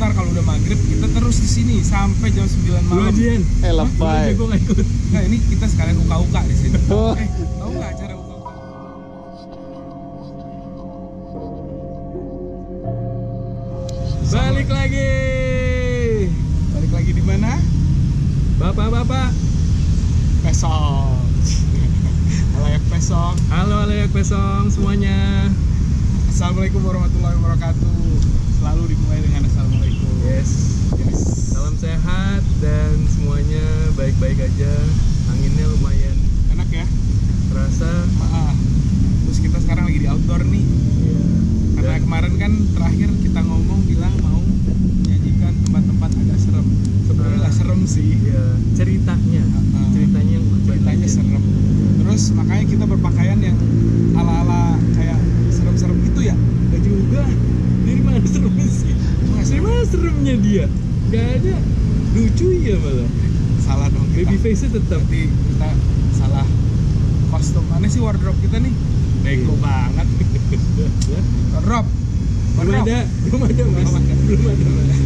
ntar kalau udah maghrib kita terus di sini sampai jam 9 malam. Lebay. Gue nggak ikut. Nah ini kita sekalian uka-uka di sini. Oh. Tahu nggak acara uka-uka? Balik lagi. Balik lagi di mana? Bapak-bapak. Pesong. Halayak pesong. Halo Alek Pesong semuanya. Assalamualaikum warahmatullahi wabarakatuh. Selalu dimulai dengan assalamualaikum. Yes. Salam sehat dan semuanya baik-baik aja. Anginnya lumayan Enak ya? terasa. Maaf. Terus kita sekarang lagi di outdoor nih. Iya. Karena Dan kemarin kan terakhir kita ngomong bilang mau menyajikan tempat-tempat agak serem. Sebenarnya nggak serem sih. iya, ceritanya yang Ceritanya serem. Terus makanya kita berpakaian yang ala-ala kayak serem-serem gitu ya. Gak juga. Dari mana seremnya sih? Dari mana seremnya dia? Gak ada. Lucu ya malah. Salah dong kita. Baby face-nya tetap. Berarti kita salah kostum. Mana sih wardrobe kita nih? Bego banget. Wardrobe. Belum ada mas. Belum ada mas.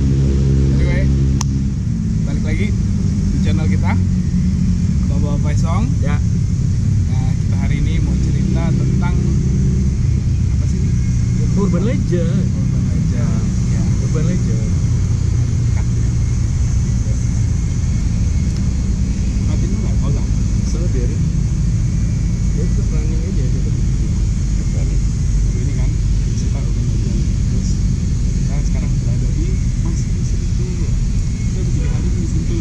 Anyway, balik lagi di channel kita Bapak Pesong. Ya. Nah, kita hari ini mau cerita tentang apa sih? Urban Legend. Urban Legend. Ya. Urban Legend. Matiin dulu nggak? Oh nggak. Soalnya biarin. Ya tetap running aja gitu. Baru ini kan cerita Urban Legend. Terus kita sekarang berada di masih di Sentul. Kita udah 3 hari di Sentul.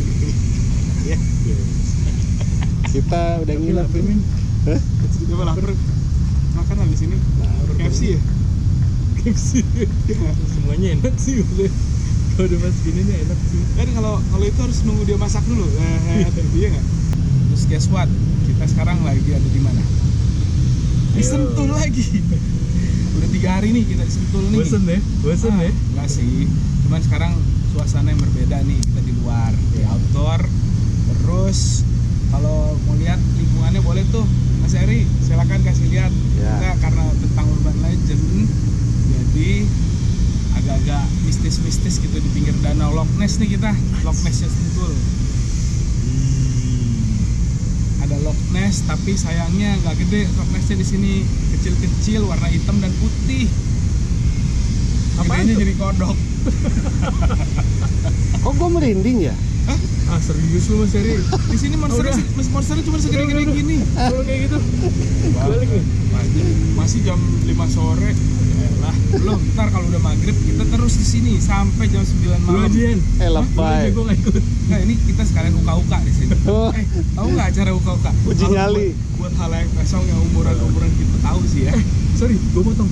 Ya. Kita udah nginep ini. Hah? Coba lapar. Makan habis ini. KFC ya? KFC. Semuanya enak sih udah. Kalau udah pas gini nih enak sih. Kan kalau itu harus nunggu dia masak dulu. Iya nggak? Terus guess what? Kita sekarang lagi ada di mana? Di Ayo. Sentul lagi. Udah 3 hari nih kita di Sentul nih. Bosen ya? Bosen ya? Enggak sih. Cuman sekarang suasana yang berbeda nih. Kita di luar, di outdoor. Terus kalau mau lihat lingkungannya boleh tuh Mas Eri, silakan kasih lihat. Ya. Kita karena tentang Urban Legend, jadi agak-agak mistis-mistis gitu di pinggir danau Loch Ness nih kita. Loch Ness-nya Sentul. Ada Loch Ness, tapi sayangnya nggak gede. Loch Ness-nya di sini kecil-kecil, warna hitam dan putih. Apaan Gedenya tuh? jadi kodok. Kok gua merinding ya? Ah serius lu Mas Eri? Di sini monsternya, monsternya cuma segede-gede gini. Kalau kayak gitu balik nih. Masih jam 5 sore. Yalah, belum. Ntar kalau udah maghrib kita terus di sini sampai jam 9 Lu malam. aja Lebay. gue gak ikut. Nah, ini kita sekalian uka-uka di sini. Oh. Tahu nggak acara uka-uka? Uji Kalau nyali. Buat halayak pesong yang umuran kita tahu sih ya. Sorry, gue potong.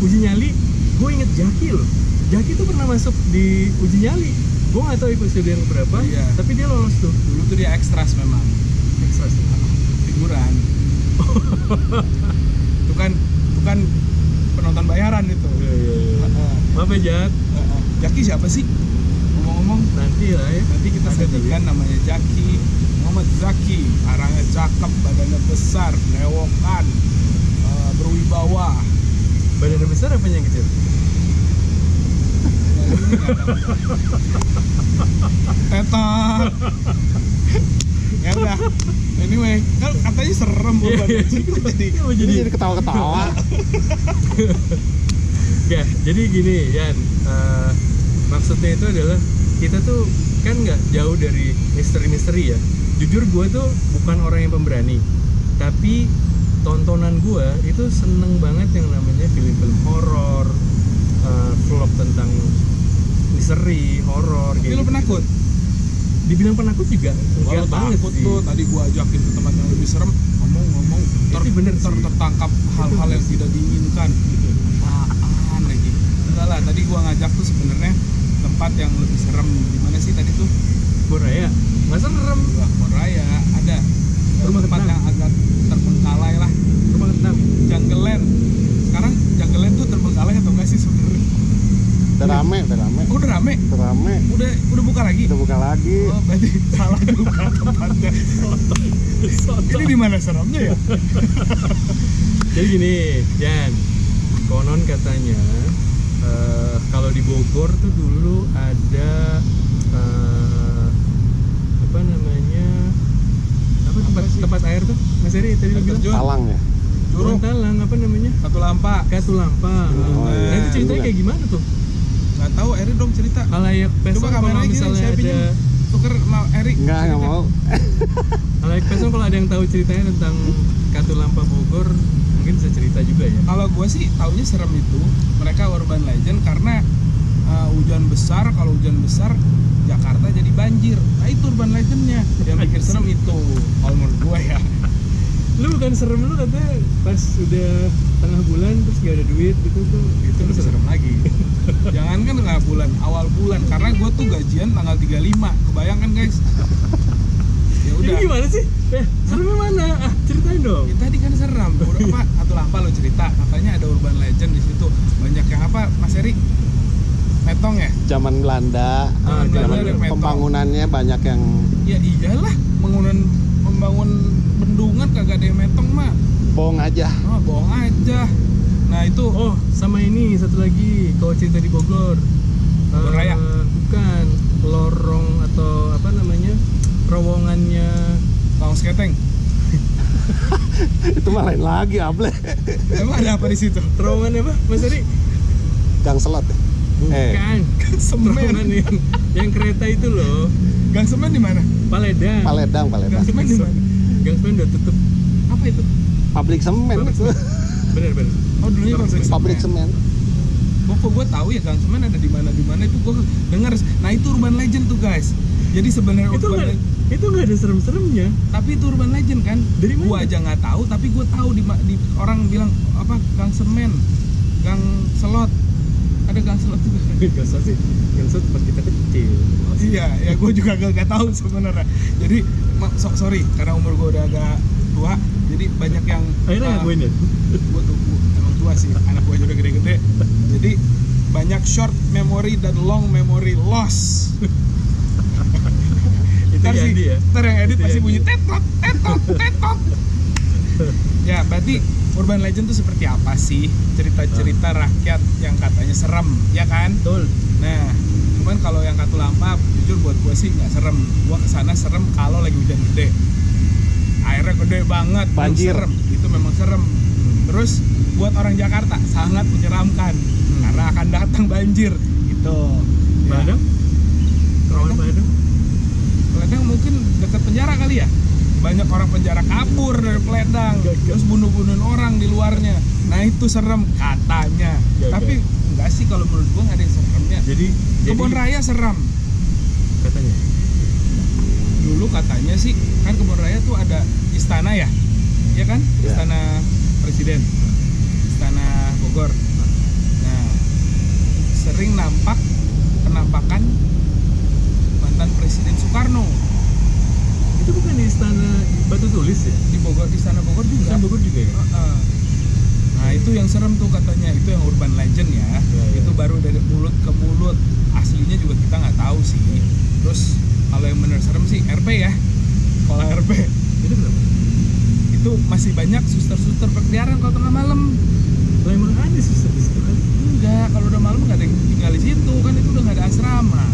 Uji nyali, gue inget Jaki loh. Jaki tuh pernah masuk di uji nyali. Gue gak tahu episode yang berapa, Iya. tapi dia lolos tuh. Dulu tuh dia ekstras memang. Ekstras. Figuran. Itu kan penonton bayaran itu. Maaf ya Jak, Jaki siapa sih? Ngomong-ngomong, nanti lah ya. nanti kita Ada sajikan namanya Jaki Muhammad Zaki. Orangnya cakep, badannya besar, newokan, berwibawa. Badannya besar apa yang kecil? Nah, ini nggak ada. Tetot. Ya udah. Anyway, kan katanya serem Urban Legend. Kok Ini jadi ketawa-ketawa. Ya, jadi gini Yan, maksudnya itu adalah kita tuh kan nggak jauh dari misteri-misteri ya. Jujur gue tuh bukan orang yang pemberani, tapi tontonan gue itu seneng banget yang namanya film-film horor, vlog tentang misteri, horor. Tapi gitu. lu penakut? Dibilang penakut juga Kalau enggak banget takut sih. tuh, tadi gua ajakin ke tempat yang lebih serem, ngomong Itu bener sih. tertangkap hal-hal yang tidak diinginkan. Apaan lagi? Enggak lah, tadi gua ngajak tuh sebenarnya tempat yang lebih serem. Di mana sih tadi tuh? Boraya, nggak serem. Wah, Raya ada. Rumah Tempat Kentang. yang agak terbengkalai lah. Rumah Kentang. Jungle Land. Sekarang Jungle Land tuh terbengkalai atau enggak sih sebenarnya? Udah rame. Oh, udah rame? Udah buka lagi? Udah buka lagi. Oh, berarti salah buka tempatnya. Ini di mana seremnya ya? Jadi gini, Jan, konon katanya kalau di Bogor tuh dulu ada tuh Mas Eri tadi lu bilang? Terjun. Talang ya. Curug, Bukan Talang, apa namanya? Katulampa. Katulampa. Oh, Nah iya. itu ceritanya kayak gimana tuh? Nggak tahu, Eri dong cerita. Halayak Peson Coba kalau kameranya gini, misalnya saya ada pinjam. Tuker sama Eri. Enggak mau. Halayak Peson kalau ada yang tahu ceritanya tentang Katulampa Bogor mungkin bisa cerita juga ya. Kalau gue sih taunya serem itu mereka urban legend karena hujan besar, kalau hujan besar Jakarta jadi banjir. Nah itu urban legendnya yang bikin serem itu kalau menurut gue ya. Lu bukan serem, lu katanya pas udah tengah bulan terus gak ada duit gitu tuh. Itu lebih serem lagi. Jangan kan tengah bulan, awal bulan karena gue tuh gajian tanggal 35. Kebayangkan guys. Ya Ini udah. gimana sih? Seremnya mana? Ah, ceritain dong. Ya, tadi kan serem. Udah apa? Atau apa lo cerita? Katanya ada urban legend di situ. Banyak yang apa, Mas Eri? Metong ya? Zaman Belanda, Ah, zaman ada metong. pembangunannya banyak yang Ya iyalah, membangun bendungan kagak ada yang metong mah. bohong aja. Oh, bohong aja. Nah, itu Oh, sama ini satu lagi, kalau cerita di Bogor. Bogor Raya? Bukan, lorong atau apa namanya? Terowongannya. Laung Sketeng. Itu mah lain lagi, Able. Emang ada apa di situ? Terowongan apa? Mas Eri? Gang Selot ya? Bukan. Semen. Terowongan yang kereta itu loh. Gang semen di mana? Paledang. Paledang. Gang semen di mana? Gang semen udah tutup. Apa itu? Pabrik semen Pabrik itu. Bener. Oh, dulunya Pabrik semen. Gue tahu ya gang semen ada di mana itu gue dengar. Nah, itu urban legend tuh, guys. Jadi sebenarnya Itu nggak ada serem-seremnya. tapi itu urban legend kan. Dari mana? Gua aja nggak tahu, tapi gue tahu di orang bilang apa gang semen, gang selot. Ada gang selot juga. Gak usah sih. Yang set pas kita kecil. Oh, iya, ya gue juga gak tahu sebenarnya. Jadi sorry karena umur gue udah agak tua, jadi banyak yang Akhirnya ngakuin ya? gue tuh emang tua sih, anak gue juga gede-gede. Jadi banyak short memory dan long memory loss. Itu Ntar Yandi ya? Ntar yang edit Itu pasti Yandi. bunyi tetot. Ya, berarti urban legend tuh seperti apa sih? Cerita-cerita rakyat yang katanya serem, ya kan? Betul. Nah, cuman kalau yang Katulampa, jujur buat gue sih nggak serem. Gue kesana serem kalau lagi hujan gede, airnya gede banget, Banjir. serem. Itu memang serem. Terus buat orang Jakarta sangat menyeramkan karena akan datang banjir. Gitu. Padang? Terowongan Padang? Peledang mungkin dekat penjara kali ya. Banyak orang penjara kabur dari Peledang, terus bunuh-bunuhin orang di luarnya. Nah itu serem katanya. Gak. Tapi enggak sih kalau menurut gua nggak ada yang seremnya. Jadi Kebun Raya serem. katanya. Dulu katanya sih kan Kebun Raya tuh ada istana ya, ya kan? Ya. Istana Presiden, Istana Bogor. Nah sering nampak penampakan mantan Presiden Soekarno Itu bukan di istana Batu Tulis ya? di Bogor, Istana Bogor juga. Istana Bogor juga ya? Heeh. Nah itu yang serem tuh katanya, itu yang urban legend ya. Ya. Itu baru dari mulut ke mulut, aslinya juga kita nggak tahu sih. Terus kalau yang bener serem sih RP ya, sekolah RP Itu kenapa? itu masih banyak suster-suster berkeliaran kalau tengah malam. Lah emang ada susah di situ kan? Enggak, kalau udah malam nggak ada yang tinggal di situ kan, itu udah nggak ada asrama.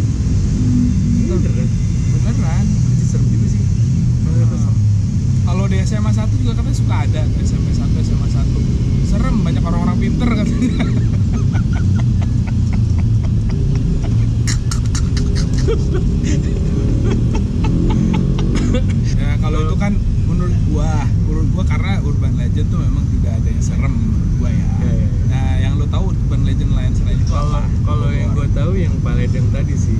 Beneran? Beneran. Itu serem juga sih. Kalau di SMA 1 juga katanya suka ada, SMA 1, SMA 1 serem, banyak orang-orang pinter katanya. Ya kalau itu kan menurut gua karena urban legend tuh memang tidak ada yang serem menurut gua ya. Ya. Nah yang lo tahu urban legend lain selain itu apa? Kalau yang gue tahu yang Paledang tadi sih,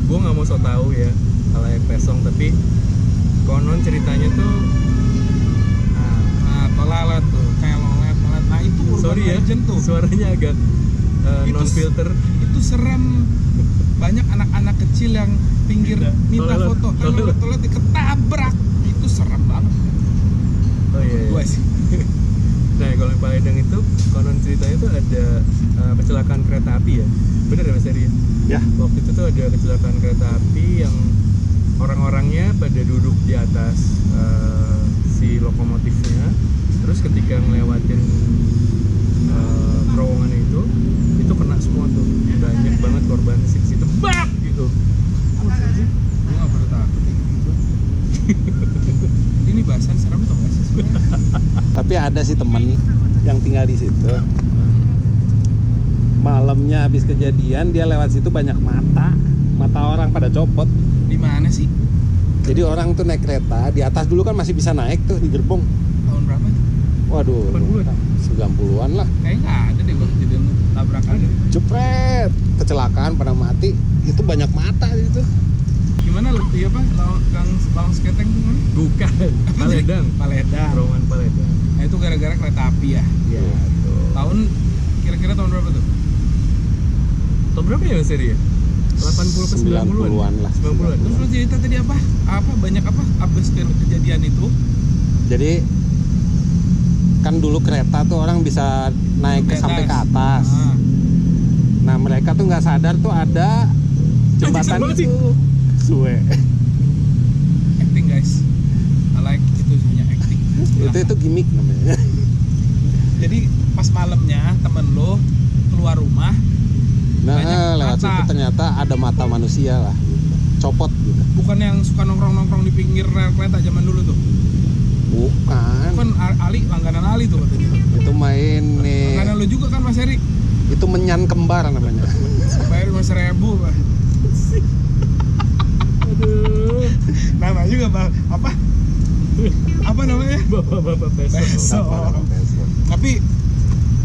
gue nggak mau so tahu ya halayak pesong, tapi konon ceritanya tuh Nah tolalet tuh, kayak lolet. Nah itu urban sorry ya, legend tuh. suaranya agak Itu non filter. Itu serem. Banyak anak-anak kecil yang pinggir minta Toilet. foto, toilet diketabrak. Itu serem banget. Oh iya. Gua sih. Nah kalau yang Paledang itu konon ceritanya tuh ada kecelakaan kereta api ya, bener ya Mas Eri? Ya. Waktu itu tuh ada kecelakaan kereta api yang orang-orangnya pada duduk di atas si lokomotifnya, terus ketika ngelewatin terowongan itu kena semua tuh, banyak banget korban di situ, bak gitu. Gua nggak pernah takut kayak gitu. Ini bahasan serem Tapi ada sih temen yang tinggal di situ. Malamnya habis kejadian dia lewat situ banyak mata orang pada copot. Di mana sih? Jadi orang tuh naik kereta di atas dulu kan masih bisa naik tuh di gerbong. Tahun berapa tuh? Waduh, 80-an. 90-an lah. Kayaknya nggak ada deh gua kejadian tabrakan. Jepret, kecelakaan pada mati. Itu banyak mata itu. Gimana lu? Iya apa? Bang Sketeng tuh mana? Bukan, Paledang. Paledang. Terowongan Paledang. Nah itu gara-gara kereta api ya. Iya, tuh. Tahun kira-kira tahun berapa tuh? Tahun berapa ya Mas Eri ya? 80 ke 90-an. 90-an lah. 90-an. Terus lu cerita tadi apa? Banyak apa? Abis kejadian itu? Jadi kan dulu kereta tuh orang bisa naik Ke sampai ke atas. atas. Ah. Nah mereka tuh nggak sadar tuh ada jembatan Anjing, sih. itu. Suwe. Acting guys. I like itu punya acting. Itu gimmick namanya. Jadi pas malamnya temen lo keluar rumah. Nah Banyak lewat mata. situ ternyata ada mata manusia lah. Copot gitu. Bukan yang suka nongkrong-nongkrong di pinggir rel kereta zaman dulu tuh. Bukan. Bukan Ali, langganan Ali tuh katanya. Itu main nih. Langganan lo juga kan Mas Eri? Itu menyan kembar namanya. Bayar 5.000 Pak. Aduh. Nama juga Bang. Apa namanya? Bapak-bapak peso. Peso. Tapi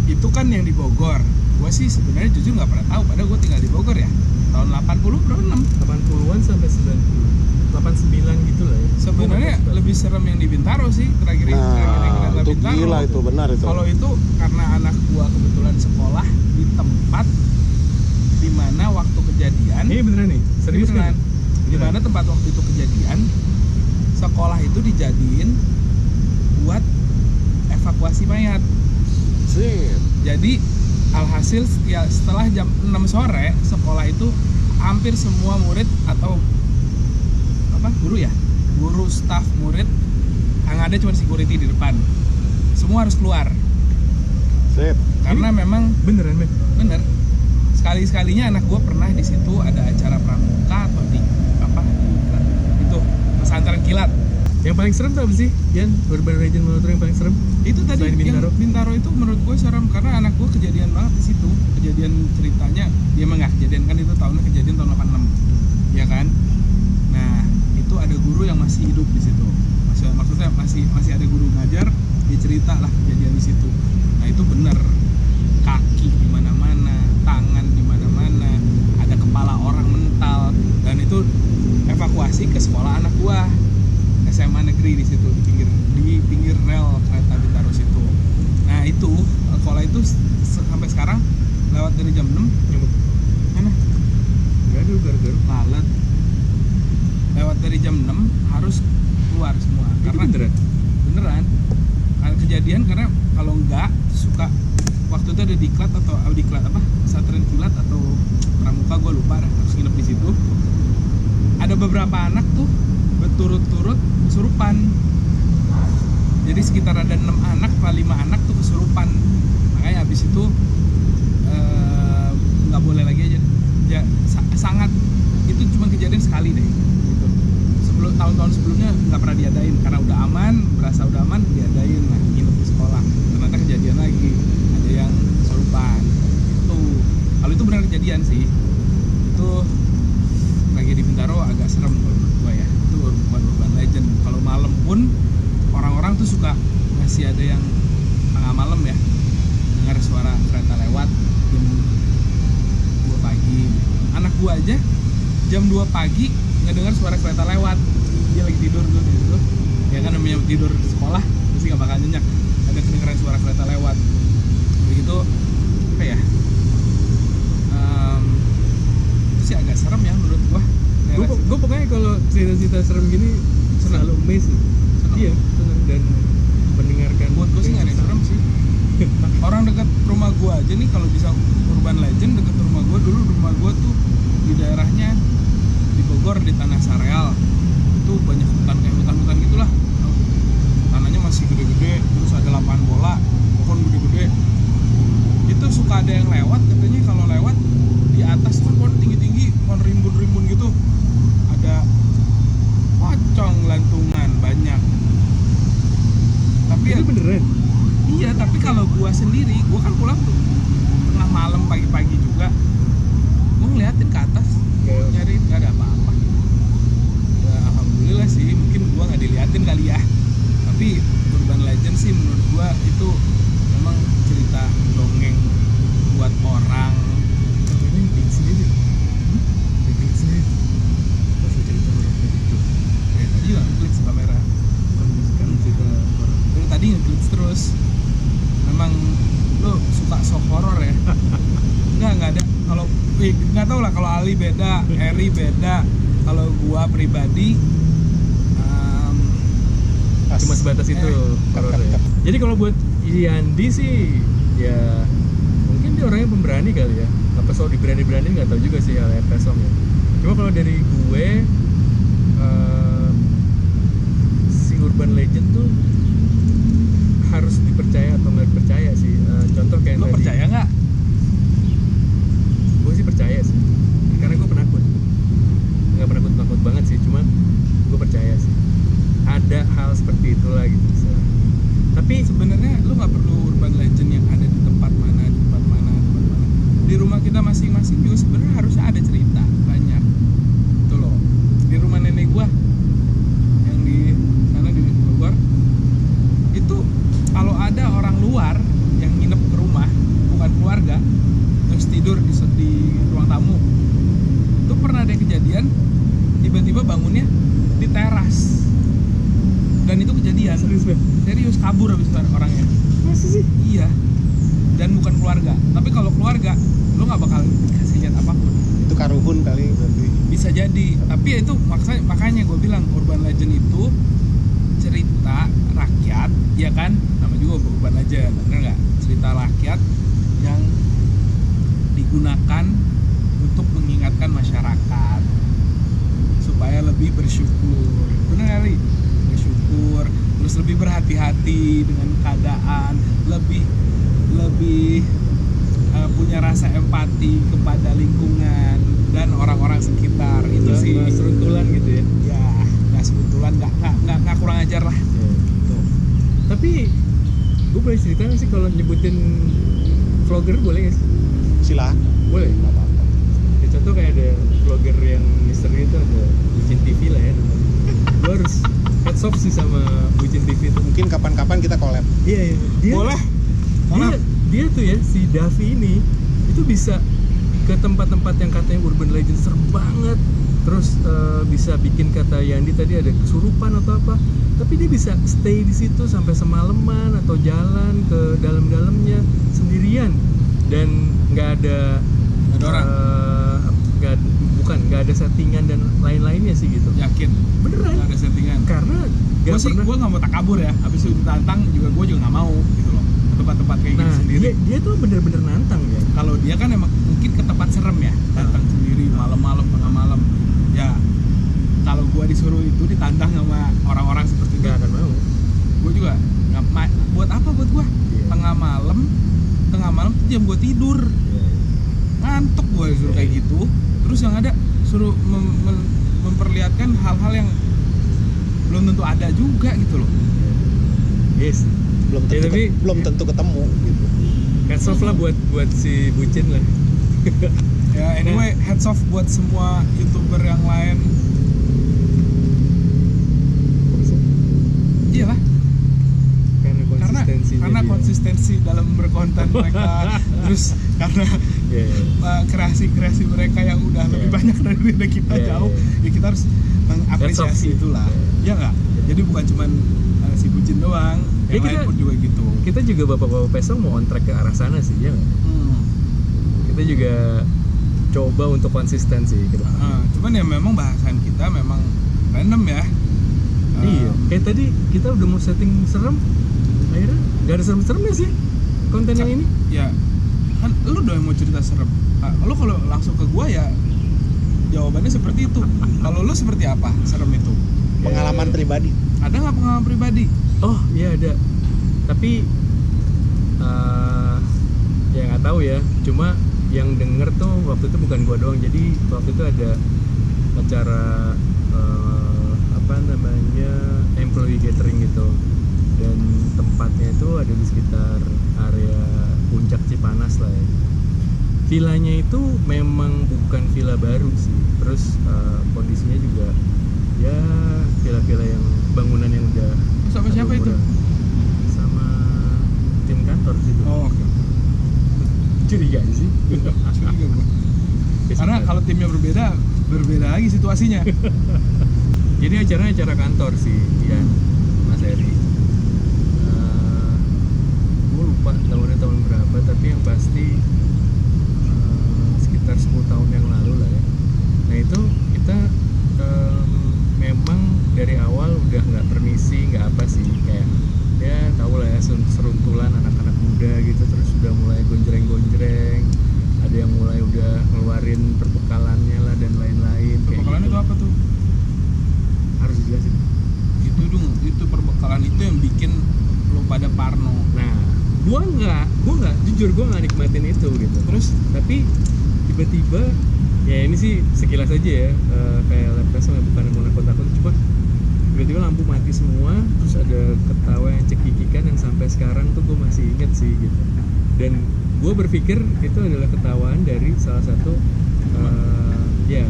itu kan yang di Bogor. Gua sih sebenarnya jujur nggak pernah tahu. Padahal gua tinggal di Bogor ya. Tahun 80 berapa 6? 80-an sampai 90. 89 gitu lah ya. Sebenarnya lebih serem yang di Bintaro sih. Terakhir Nah, kereta itu Bintaro. gila itu benar itu. Kalau itu karena anak gua kebetulan sekolah di tempat dimana waktu kejadian. Ini beneran nih? Serius Beneran. kan? Di mana tempat waktu itu kejadian, sekolah itu dijadiin buat evakuasi mayat. Sip. Jadi alhasil setelah jam 6 sore sekolah itu hampir semua murid atau guru ya, guru, staf, murid, yang ada cuma security di depan. Semua harus keluar Sip. karena memang Beneran, men? bener sekalinya anak gua pernah di situ ada acara pramuka atau di itu pesantren kilat. Yang paling serem tuh apa sih? Jan, urban legend menurut lu yang paling serem? Itu tadi Selain Bintaro? yang Bintaro itu menurut gue serem karena anak gue kejadian banget di situ. Kejadian ceritanya dia emang nggak kejadian kan itu tahunnya kejadian tahun 86. Ya kan? Nah, itu ada guru yang masih hidup di situ. Maksudnya masih ada guru ngajar, dia cerita lah kejadian di situ. Nah, itu bener. Kaki di mana-mana, tangan di mana-mana, ada kepala orang mental dan itu evakuasi ke sekolah anak gua. SMA negeri di situ di pinggir rel kereta Bintaro situ. Nah itu sekolah itu sampai sekarang lewat dari jam 6 Nyebut. mana? Enggak ada garu-garu. Lalat. Lewat dari jam 6 harus keluar semua. Itu Karena beneran kejadian karena kalau enggak suka waktu itu ada diklat atau audiklat pesantren kilat atau pramuka gue lupa dah, harus nginep di situ. Ada beberapa anak tuh berturut-turut kesurupan. Jadi sekitar ada 6 anak atau 5 anak tuh kesurupan. Makanya habis itu nggak boleh lagi aja. Ya sangat itu cuma kejadian sekali deh. Gitu. Sebelum tahun-tahun sebelumnya nggak pernah diadain karena udah aman, berasa udah aman diadain lah nginep di sekolah. Ternyata kejadian lagi ada yang kesurupan. Itu kalau itu benar kejadian sih. Itu lagi di Bintaro agak serem menurut gua ya. Itu bukan urban legend. Kalau malam pun orang-orang tuh suka masih ada yang tengah malam ya dengar suara kereta lewat jam 2 pagi. Anak gua aja jam 2 pagi ngedengar suara kereta lewat. Dia lagi tidur tuh di situ. Ya kan namanya tidur di sekolah pasti gak bakal nyenyak. Ada kedengeran suara kereta lewat. Begitu apa ya? Itu sih agak serem ya menurut gua. Gue pokoknya kalau cerita-cerita serem gini selalu amazed. Iya, senang dan mendengarkan. Buat gue sih nggak ada yang serem sih. Orang dekat rumah gue aja nih kalau bisa urban legend dekat rumah gue dulu rumah gue tuh di daerahnya di Bogor di Tanah Sareal itu banyak hutan kayak hutan-hutan gitulah. Tanahnya masih gede-gede terus ada lapangan bola pohon gede-gede. Itu suka ada yang lewat katanya kalau lewat di atas kan pohon tinggi-tinggi pohon rimbun-rimbun gitu ada pocong lantungan banyak. Tapi Itu beneran? gua sendiri, gua kan pulang tuh tengah malam pagi-pagi juga, gua ngeliatin ke atas Kayak- nyariin nggak ada apa-apa. Ya alhamdulillah sih, mungkin gua nggak diliatin kali ya, tapi urban legend sih menurut gua itu memang cerita dongeng buat orang. ini bikin sendiri bikin sendiri pas lu cerita horor tadi tuh Ya, tadi juga ngeklik kamera, kan cerita horor dari tadi ngeklik terus. Memang lo suka sok horor ya? Nggak ada. Kalau nggak tahu lah, kalau Ali beda, Eri beda. Kalau gua pribadi Pas. cuma sebatas itu horornya. Jadi kalau buat Yandi sih ya mungkin dia orangnya pemberani kali ya. Apa soal diberani-berani nggak tahu juga sih LR Pesong ya. Cuma kalau dari gue si urban legend tuh harus dipercaya atau nggak dipercaya sih. Contoh kayak lo tadi. percaya nggak? Gue sih percaya sih. Karena gue penakut. Nggak penakut banget sih, cuma gue percaya sih. Ada hal seperti itulah gitu. Tapi Sebenarnya lo nggak perlu urban legend yang ada di tempat mana, di tempat mana, di tempat mana. Di rumah kita masing-masing juga sebenarnya harusnya ada cerita banyak. Itu loh. Di rumah nenek gua yang di sana di Bogor, itu kalau ada orang luar yang nginep ke rumah, bukan keluarga, terus tidur di ruang tamu, itu pernah ada kejadian tiba-tiba bangunnya di teras, dan itu kejadian serius kabur habis orangnya. masih sih Iya, dan bukan keluarga. Tapi kalau keluarga, lo nggak bakal dikasih lihat apapun. Itu karuhun kali berarti. Bisa jadi, tapi ya itu makanya gue bilang urban legend itu cerita rakyat, ya kan? Nama juga urban legend, bener nggak? Cerita rakyat yang digunakan untuk mengingatkan masyarakat supaya lebih bersyukur. Bener kali? Bersyukur, terus lebih berhati-hati dengan keadaan, lebih punya rasa empati kepada lingkungan dan orang-orang sekitar. Itu sih nggak seruntulan gitu ya. ya, nggak sebetulnya nggak kurang ajar lah. Tuh. Tapi gue boleh cerita nggak sih kalau nyebutin vlogger boleh nggak sih? Silakan. Boleh. Nggak apa-apa. Ya, contoh kayak ada vlogger yang misteri itu ada Bucin TV lah ya. Gue harus heads off sih sama Bucin TV itu. Mungkin kapan-kapan kita collab. Iya, iya. Boleh. Dia tuh ya, si Davi ini itu bisa ke tempat-tempat yang katanya urban legend serem banget. Terus bisa bikin kata Yandi tadi ada kesurupan atau apa. Tapi dia bisa stay di situ sampai semalaman atau jalan ke dalam-dalamnya sendirian dan nggak ada Nggak ada orang. nggak ada settingan dan lain-lainnya sih gitu. Yakin? Beneran. Nggak ada settingan. Karena Gue nggak sih pernah. gue nggak mau takabur ya. Habis itu ditantang juga gue juga nggak mau gitu loh. Tempat-tempat kayak Nah, gini sendiri. dia tuh bener-bener nantang ya. Kalau dia kan emang mungkin ke tempat serem ya, datang sendiri malam-malam tengah malam. Ya kalau gue disuruh itu ditantang sama orang-orang seperti itu, Nggak akan mau. gue juga nggak buat apa buat gue. Iya. Tengah malam tuh jam gue tidur, ngantuk gue disuruh kayak gitu. Terus yang ada suruh memperlihatkan hal-hal yang belum tentu ada juga gitu loh. Yes. Belum Ya, tentu tapi- belum tentu ketemu gitu. Heads off lah buat si Bucin lah. Ya anyway, heads off buat semua YouTuber yang lain. Iyalah, Karena konsistensinya karena dia. konsistensi dalam berkonten mereka, terus karena Iya, iya. kreasi-kreasi mereka yang udah Iya. lebih banyak dari kita Iya, jauh, iya. ya kita harus That's mengapresiasi off. itulah, Iya. ya nggak? Jadi bukan cuman si Bucin doang, Ya, yang lain kita- pun juga gitu. Kita juga bapak-bapak pesong mau on track ke arah sana sih ya nggak? Hmm. Kita juga coba untuk konsisten sih ke depan. Cuman ya memang bahasan kita memang random ya. Iya, kayak tadi kita udah mau setting serem, akhirnya nggak ada serem-seremnya sih konten yang ini. Ya kan lu doang mau cerita serem. Lu kalau langsung ke gua ya jawabannya seperti itu. Kalau lu seperti apa serem itu? Pengalaman pribadi. Ada nggak pengalaman pribadi? Oh iya ada, tapi ya nggak tahu ya. Cuma yang denger tuh waktu itu bukan gua doang. Jadi waktu itu ada acara apa namanya employee gathering gitu. dan tempatnya itu ada di sekitar area Puncak Cipanas lah ya. Villanya itu memang bukan villa baru sih, terus kondisinya juga ya villa-villa yang bangunan yang udah Sama siapa agak itu? murah. Sama tim kantor situ. Oh, oke. Curiga sih. Curiga gua. Karena kalau timnya berbeda lagi situasinya. jadi acaranya acara kantor sih, ya Mas Eri. Gue lupa tahunnya tahun berapa, tapi yang pasti sekitar 10 tahun yang lalu lah ya. Nah itu kita memang dari awal udah nggak permisi, nggak apa sih, kayak ya tau lah ya seruntulan anak-anak muda gitu, terus udah mulai gonjreng-gonjreng, ada yang mulai udah ngeluarin perbekalannya lah dan lain-lain. Perbekalan itu apa tuh? Harus dijelasin. Itu perbekalan itu yang bikin lo pada parno. Nah, gua nggak jujur gua nggak nikmatin itu gitu. Terus Tapi tiba-tiba ya ini sih sekilas aja ya, kayak laptop bukan mau nakut-nakut, cuma tiba-tiba lampu mati semua, terus ada ketawa yang cekikikan yang sampai sekarang tuh gue masih inget sih gitu. Dan gue berpikir itu adalah ketawaan dari salah satu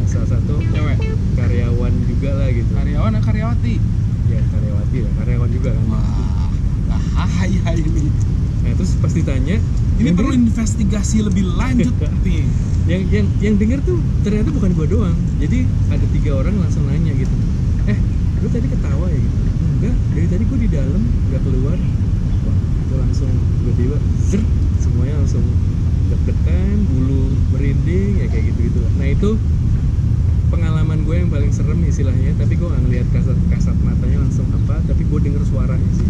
salah satu cewek, karyawan juga lah gitu. karyawan atau karyawati? Ya karyawati lah, karyawan juga kan. Bahaya ini. Nah terus pas ditanya, Ini yang perlu denger- investigasi lebih lanjut nih. yang denger tuh ternyata bukan gue doang. Jadi ada 3 orang langsung nanya gitu, lu tadi ketawa ya gitu? Enggak, dari tadi gue di dalam nggak keluar. Wah, itu langsung tiba-tiba zert, semuanya langsung deg-degan, bulu merinding ya kayak gitu. Nah itu pengalaman gue yang paling serem istilahnya, tapi gue nggak ngeliat kasat matanya langsung apa, tapi gue denger suaranya sih.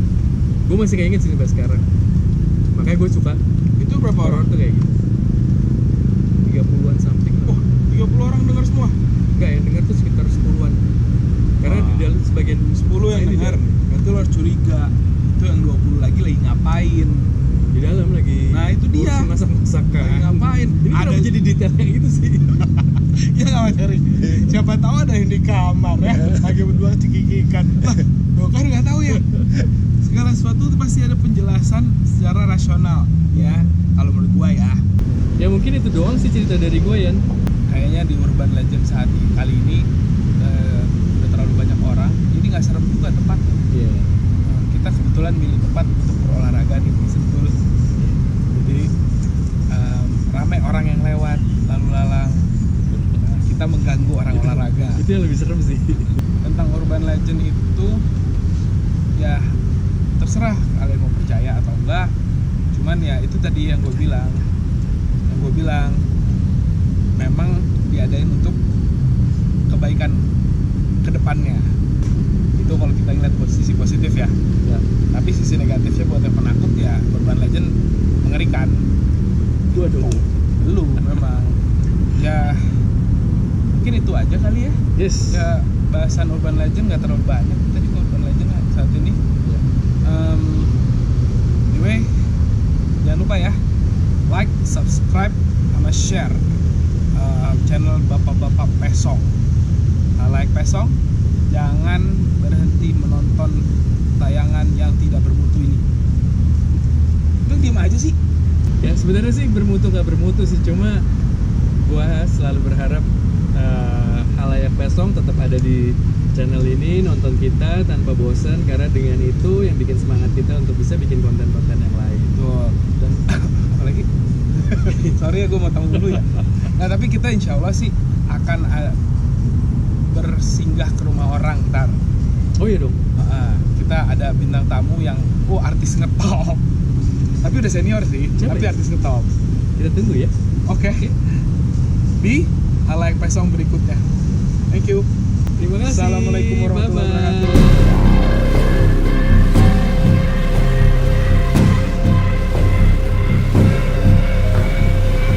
Gue masih kayak inget sih sampai sekarang. Makanya gue suka Itu berapa horor orang? tuh kayak gitu. 30-an something lah. Oh, 30 orang dengar semua. Enggak, yang denger tuh sekitar 10-an. Karena di dalam sebagian 10 yang di dengar. dalam. Berarti lo harus curiga. Itu yang 20 lagi ngapain? Di dalam lagi. Nah, itu dia. ngurusin masak-masakan. Lagi ngapain? Ini Ada kenapa jadi detail yang itu sih? Ya nggak Mas Heri. Siapa tahu ada yang di kamar ya, lagi berdua cekikikan. Lah, lo kan nggak tahu ya. Segala sesuatu itu pasti ada penjelasan secara rasional, ya. Kalau menurut gua ya. Ya mungkin itu doang sih cerita dari gue, Yan. Kayaknya di Urban Legend saat kali ini udah terlalu banyak orang, jadi nggak serem juga tempatnya. Iya. Kita kebetulan milih tempat untuk berolahraga di Sentul. Jadi ramai orang yang lewat lalu lalang. Kita mengganggu orang olahraga. Itu yang lebih serem sih. Tentang Urban Legend itu ya terserah kalian mau percaya atau enggak. Cuman ya itu tadi yang gue bilang. Memang diadain untuk kebaikan kedepannya. Itu kalau kita lihat sisi positif ya. Ya. Tapi sisi negatifnya buat yang penakut ya Urban Legend mengerikan. Gua dong. Lu memang ya mungkin itu aja kali ya. Yes. Ya bahasan Urban Legend nggak terlalu banyak tadi ke Urban Legend saat ini. Ya. Anyway, jangan lupa ya like, subscribe, sama share channel Bapak-Bapak Pesong. Like Pesong, jangan berhenti menonton tayangan yang tidak bermutu ini. Lu diem aja sih. Ya sebenarnya sih bermutu nggak bermutu sih, cuma gua selalu berharap halayak Pesong tetap ada di channel ini, nonton kita tanpa bosan, karena dengan itu yang bikin semangat kita untuk bisa bikin konten-konten yang lain. Tuh, dan apalagi sorry ya gue motong dulu ya. Nah tapi kita insya Allah sih akan bersinggah ke rumah orang ntar. Oh iya dong. Kita ada bintang tamu yang artis ngetop. Tapi udah senior sih. Siapa tapi ya? artis ngetop. Kita tunggu ya. Oke. Di halayak Pesong berikutnya. Thank you. Terima kasih. Assalamualaikum warahmatullahi Bye-bye. wabarakatuh.